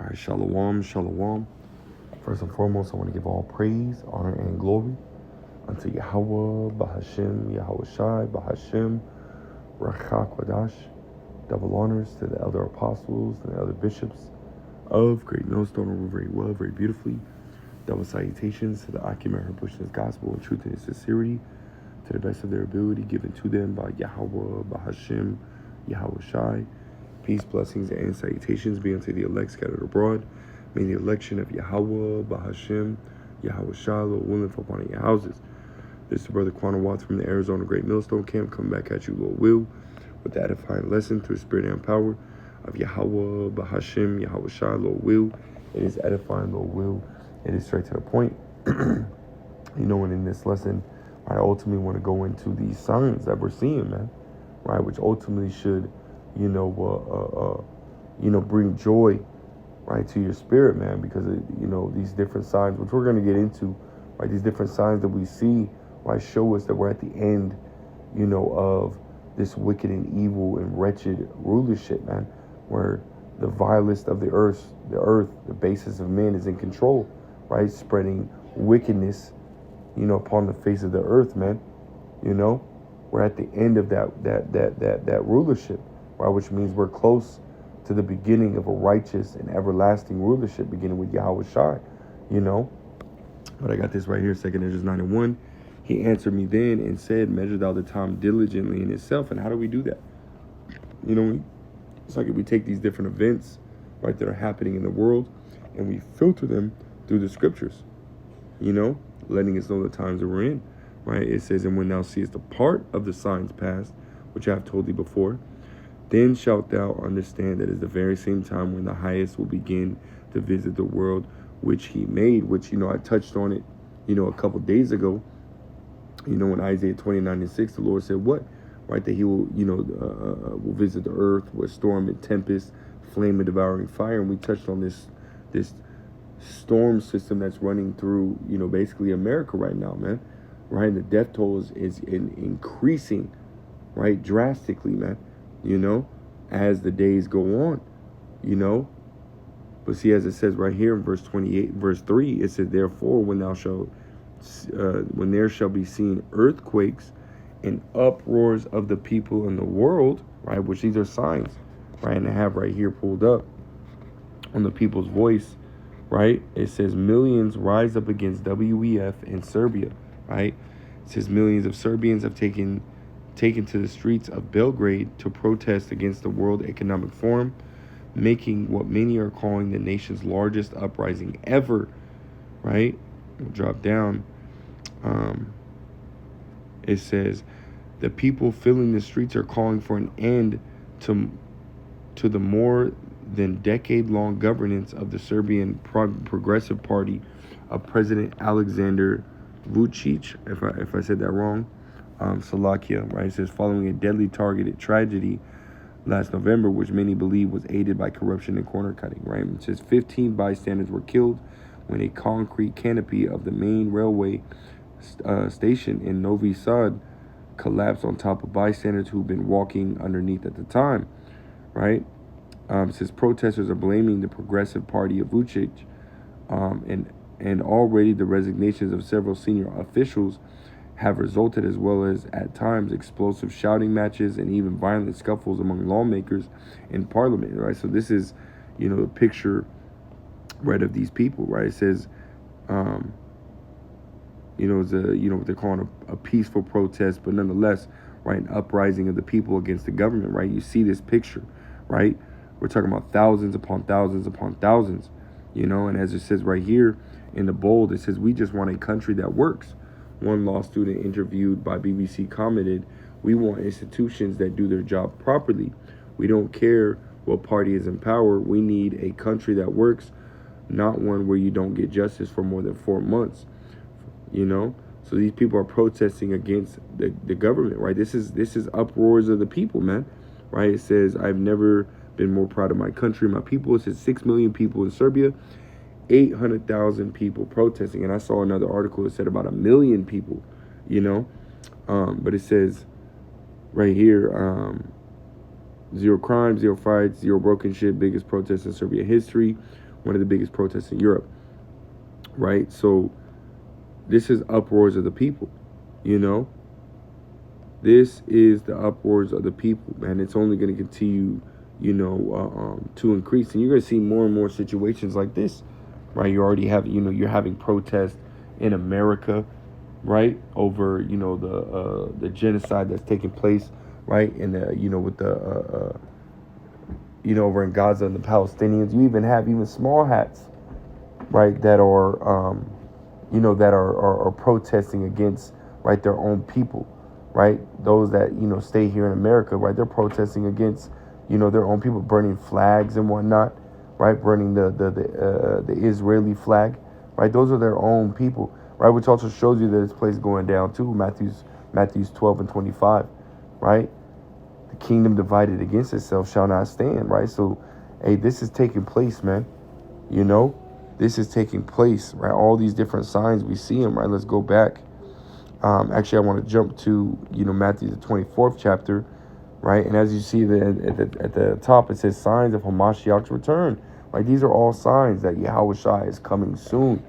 right, shalom, shalom. First and foremost, I want to give all praise, honor, and glory unto Yahweh, Bahashem, Yahweh Shai, Bahashem, Rachak Wadash. Double honors to the elder apostles and the elder bishops of Great Millstone over very well, very beautifully. Double salutations to the Akim and her pushing his gospel in truth and in sincerity, to the best of their ability, given to them by Yahweh, Bahashem, Yahweh Shai. Peace, blessings, and salutations be unto the elect scattered abroad. May the election of Yahweh, Bahashem, Yahweh Shai, Lord willing, fall upon your houses. This is Brother Quanah Watts from the Arizona Great Millstone Camp, coming back at you, Lord will, with the edifying lesson through the spirit and power of Yahweh, Bahashem, Yahweh Shai, Lord will. It is edifying, Lord will. It is straight to the point. And in this lesson, I ultimately want to go into these signs that we're seeing, man, right, which ultimately should, bring joy, right, to your spirit, man, because these different signs, which we're going to get into, right, these different signs that we see, right, show us that we're at the end, of this wicked and evil and wretched rulership, man, where the vilest of the earth, the basis of men is in control, right, spreading wickedness, upon the face of the earth, man. We're at the end of that rulership, right, which means we're close to the beginning of a righteous and everlasting rulership, beginning with Yahweh Shai, But I got this right here, 2nd Ezra 9:1. He answered me then and said, measure thou the time diligently in itself. And how do we do that? It's like if we take these different events, right, that are happening in the world, and we filter them through the scriptures, letting us know the times that we're in, right? It says, and when thou seest the part of the signs past, which I have told thee before, then shalt thou understand that is the very same time when the highest will begin to visit the world which he made, which, I touched on it, a couple days ago, in Isaiah 29:6, the Lord said what? Right, that he will, will visit the earth with storm and tempest, flame and devouring fire. And we touched on this storm system that's running through, basically America right now, man. Right, and the death toll is increasing, right, drastically, man. As the days go on, But see, as it says right here in verse 28, verse 3, it says, therefore, when there shall be seen earthquakes and uproars of the people in the world, right, which these are signs, right, and I have right here pulled up on the people's voice, right, it says millions rise up against WEF in Serbia, right. It says millions of Serbians have taken to the streets of Belgrade to protest against the World Economic Forum, making what many are calling the nation's largest uprising ever, right. We'll drop down. It says the people filling the streets are calling for an end to the more than decade-long governance of the Serbian Progressive Party of President Alexander Vučić, if I said that wrong, Slovakia, right? It says following a deadly targeted tragedy last November, which many believe was aided by corruption and corner cutting, right? It says 15 bystanders were killed when a concrete canopy of the main railway station in Novi Sad collapsed on top of bystanders who've been walking underneath at the time, right? It says protesters are blaming the Progressive Party of Vučić, and already the resignations of several senior officials have resulted, as well as at times explosive shouting matches and even violent scuffles among lawmakers in parliament, right? So this is, the picture, right, of these people, right? It says, it's what they're calling a peaceful protest, but nonetheless, right, an uprising of the people against the government, right? You see this picture, right? We're talking about thousands upon thousands upon thousands, and as it says right here in the bold, it says, we just want a country that works. One law student interviewed by BBC commented, we want institutions that do their job properly. We don't care what party is in power. We need a country that works, not one where you don't get justice for more than 4 months. So these people are protesting against the government, right? This is uproars of the people, man, right? It says, I've never been more proud of my country, my people. It says 6 million people in Serbia, 800,000 people protesting. And I saw another article that said about 1 million people, but it says right here, zero crime, zero fights, zero broken shit, biggest protest in Serbian history. one of the biggest protests in Europe, right? So this is uproars of the people, you know. This is the uproars of the people, man. It's only going to continue, to increase, and you're going to see more and more situations like this, right? You already have, you're having protests in America, right, over, the genocide that's taking place, right, and with the over in Gaza and the Palestinians. You even have even small hats, right, that are are protesting against, right, their own people, right? Those that stay here in America, right? They're protesting against their own people, burning flags and whatnot, right? Burning the Israeli flag, right? Those are their own people, right? Which also shows you that this place is going down too. Matthew's 12:25, right? The kingdom divided against itself shall not stand, right? So, hey, this is taking place, man. This is taking place, right? All these different signs, we see them, right? Let's go back. Actually, I want to jump to, Matthew, the 24th chapter, right? And as you see at the top, it says signs of Hamashiach's return, right? These are all signs that Yahushua is coming soon,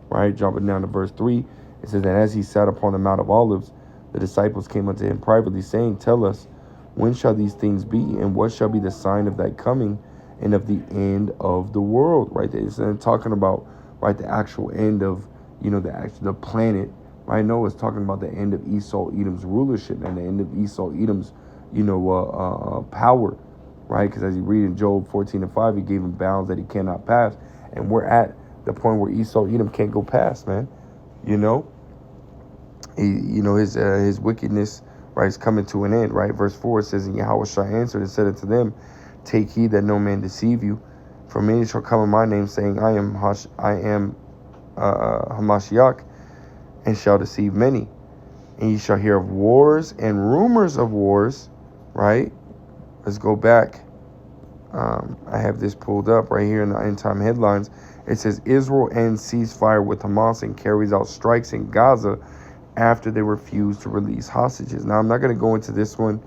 right? Jumping down to verse 3, it says, and as he sat upon the Mount of Olives, the disciples came unto him privately, saying, tell us, when shall these things be, and what shall be the sign of thy coming and of the end of the world, right? It's talking about, right, the actual end of, the planet, right? No, it's talking about the end of Esau Edom's rulership and the end of Esau Edom's, power, right? Because as you read in Job 14:5, he gave him bounds that he cannot pass, and we're at the point where Esau Edom can't go past, man. His wickedness, right, is coming to an end, right? Verse 4 says, and Yahushua answered and said unto them, take heed that no man deceive you, for many shall come in my name, saying, I am Hamashiach, and shall deceive many. And ye shall hear of wars and rumors of wars, right? Let's go back. I have this pulled up right here in the end time headlines. It says, Israel ends ceasefire with Hamas and carries out strikes in Gaza after they refuse to release hostages. Now, I'm not going to go into this one,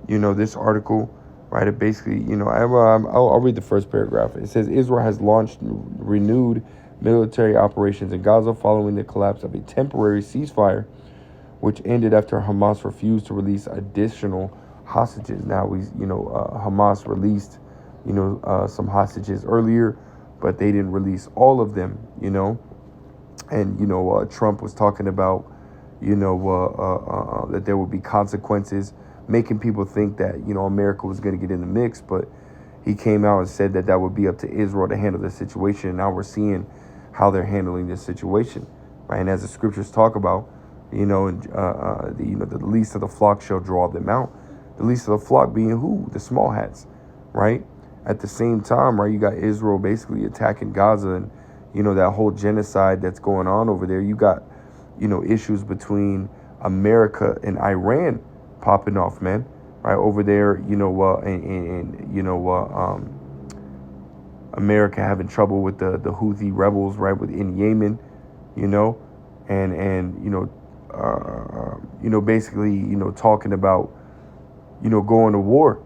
this article, right? It basically, I'll read the first paragraph. It says, Israel has launched renewed military operations in Gaza following the collapse of a temporary ceasefire, which ended after Hamas refused to release additional hostages. Now, Hamas released, some hostages earlier, but they didn't release all of them, and, Trump was talking about, that there would be consequences, making people think that, America was going to get in the mix. But he came out and said that would be up to Israel to handle the situation. And now we're seeing how they're handling this situation, right? And as the scriptures talk about, the least of the flock shall draw them out. The least of the flock being who? The small hats, right? At the same time, right, you got Israel basically attacking Gaza and, that whole genocide that's going on over there. You got, issues between America and Iran popping off, man, right over there, America having trouble with the Houthi rebels, right, within Yemen, basically, talking about, going to war,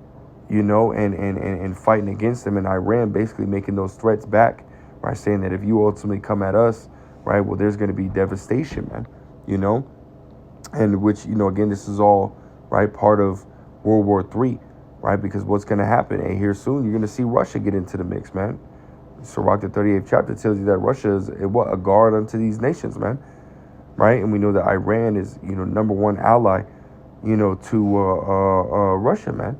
and fighting against them, and Iran basically making those threats back, right, saying that if you ultimately come at us, right, well, there's going to be devastation, man, and which, again, this is all, right, part of World War III, right, because what's going to happen, here soon, you're going to see Russia get into the mix, man. Sirach, the 38th chapter tells you that Russia is a guard unto these nations, man, right, and we know that Iran is, number one ally, to Russia, man,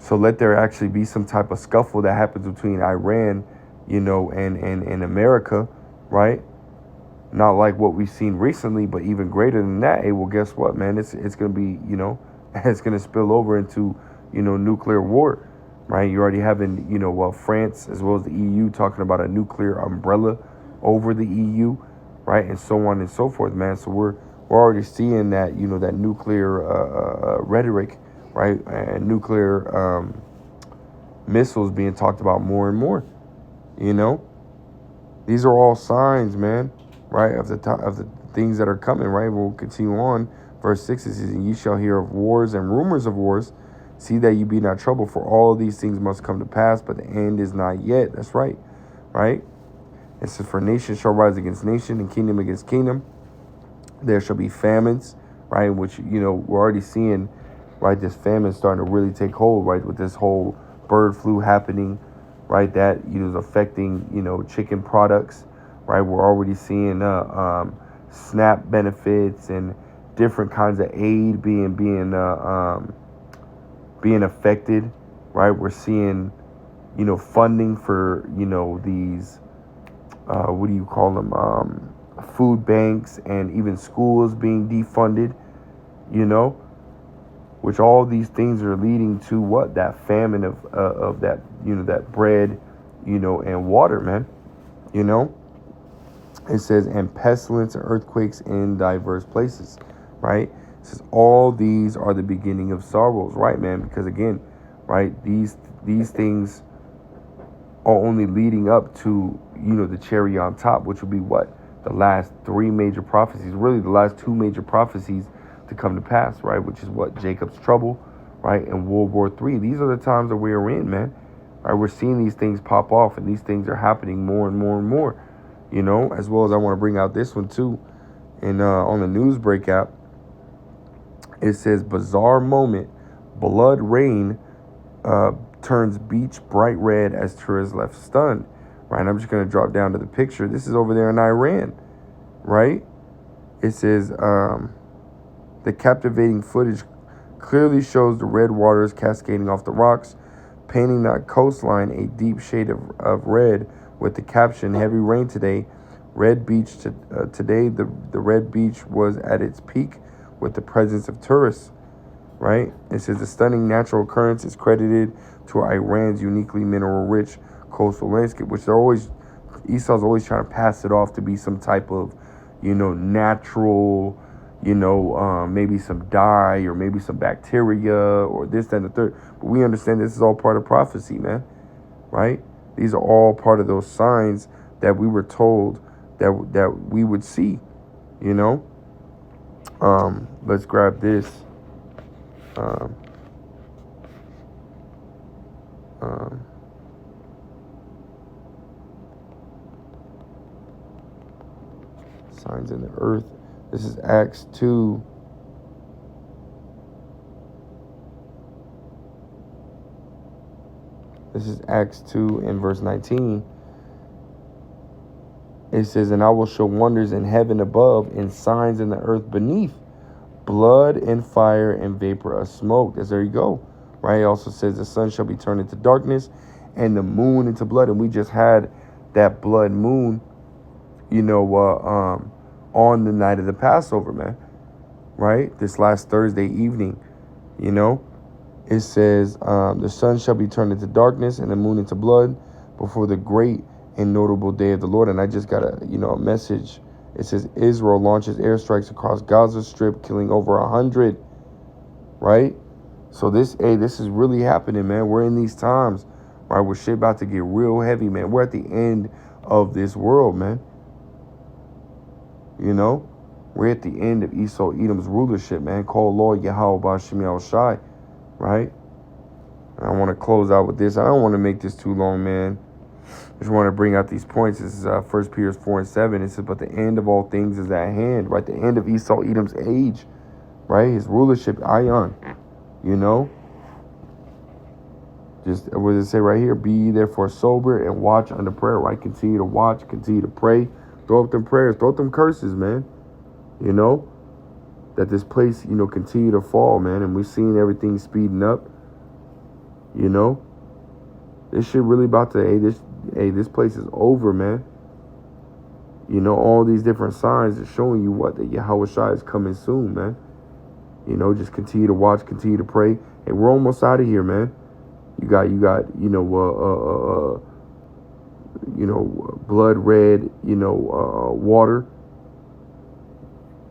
so let there actually be some type of scuffle that happens between Iran, and America, right? Not like what we've seen recently, but even greater than that. Hey, well, guess what, man? It's going to be, it's going to spill over into, nuclear war, right? You're already having, France as well as the EU talking about a nuclear umbrella over the EU, right? And so on and so forth, man. So we're already seeing that, that nuclear rhetoric, right? And nuclear missiles being talked about more and more, These are all signs, man, right, of the things that are coming, right? We'll continue on. Verse 6 says, and ye shall hear of wars and rumors of wars. See that you be not troubled, for all these things must come to pass, but the end is not yet. That's right, right? It says, for nation shall rise against nation and kingdom against kingdom. There shall be famines, right? Which, we're already seeing, right, this famine starting to really take hold, right, with this whole bird flu happening, right, that, is affecting, chicken products, right? We're already seeing SNAP benefits and different kinds of aid being affected, right? We're seeing, funding for, these, what do you call them? Food banks and even schools being defunded, which all these things are leading to what? That famine of that, that bread, and water, man, It says, and pestilence and earthquakes in diverse places, right? It says all these are the beginning of sorrows, right, man? Because again, right, these things are only leading up to, the cherry on top, which will be what? The last three major prophecies, really the last two major prophecies to come to pass, right? Which is what? Jacob's trouble, right? And World War III. These are the times that we're in, man. Right? We're seeing these things pop off, and these things are happening more and more and more, as well as I want to bring out this one too. And on the Newsbreak app, it says, bizarre moment, blood rain turns beach bright red as tourists left stunned. Right, I'm just going to drop down to the picture. This is over there in Iran, right? It says, the captivating footage clearly shows the red waters cascading off the rocks, painting that coastline a deep shade of red with the caption, heavy rain today. Red Beach today, the Red Beach was at its peak with the presence of tourists, right? It says the stunning natural occurrence is credited to Iran's uniquely mineral-rich coastal landscape, which Esau's always trying to pass it off to be some type of, natural, maybe some dye or maybe some bacteria or this, that, and the third. But we understand this is all part of prophecy, man, right? These are all part of those signs that we were told that we would see, Let's grab this. Signs in the earth. This is Acts 2. This is Acts 2 and verse 19. It says, and I will show wonders in heaven above and signs in the earth beneath, blood and fire and vapor of smoke. There you go. Right? It also says the sun shall be turned into darkness and the moon into blood. And we just had that blood moon, on the night of the Passover, man. Right? This last Thursday evening, it says the sun shall be turned into darkness and the moon into blood before the great and notable day of the Lord. And I just got a message. It says Israel launches airstrikes across Gaza Strip, killing over 100. Right? So this is really happening, man. We're in these times, right? We're shit about to get real heavy, man. We're at the end of this world, man. We're at the end of Esau Edom's rulership, man. Call Lord Yahweh Bashim Yahweh Shai, right? And I want to close out with this. I don't want to make this too long, man. I just want to bring out these points. This is 1 Peter 4 and 7. It says, but the end of all things is at hand, right? The end of Esau Edom's age, right? His rulership, Ion, Just, what does it say right here? Be ye therefore sober and watch under prayer, right? Continue to watch, continue to pray. Throw up them prayers, throw up them curses, man. That this place, continue to fall, man. And we're seeing everything speeding up. This shit really about to, this place is over, man. All these different signs are showing you what? That Yahweh Shai is coming soon, man. Just continue to watch, continue to pray. Hey, we're almost out of here, man. You got, blood red, water.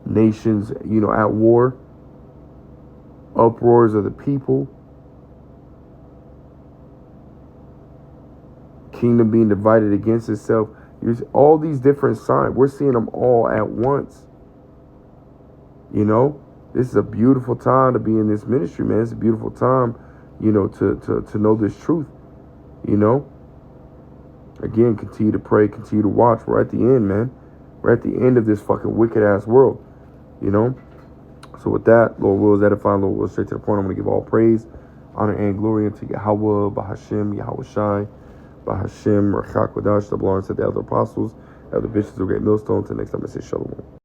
Nations, at war. Uproars of the people. Kingdom being divided against itself. All these different signs. We're seeing them all at once. This is a beautiful time to be in this ministry, man. It's a beautiful time you know, to know this truth, you know. Again, continue to pray, continue to watch. We're at the end, man. We're at the end of this fucking wicked ass world, you know. So with that, Lord will is edifying, Lord will straight to the point. I'm going to give all praise, honor, and glory unto Yahweh, Bahashim, Yahweh Shai, Bahashim, Rachak Wadash, the belongs to the elder apostles, elder bishops of Great Millstone. Till next time, I say shalom.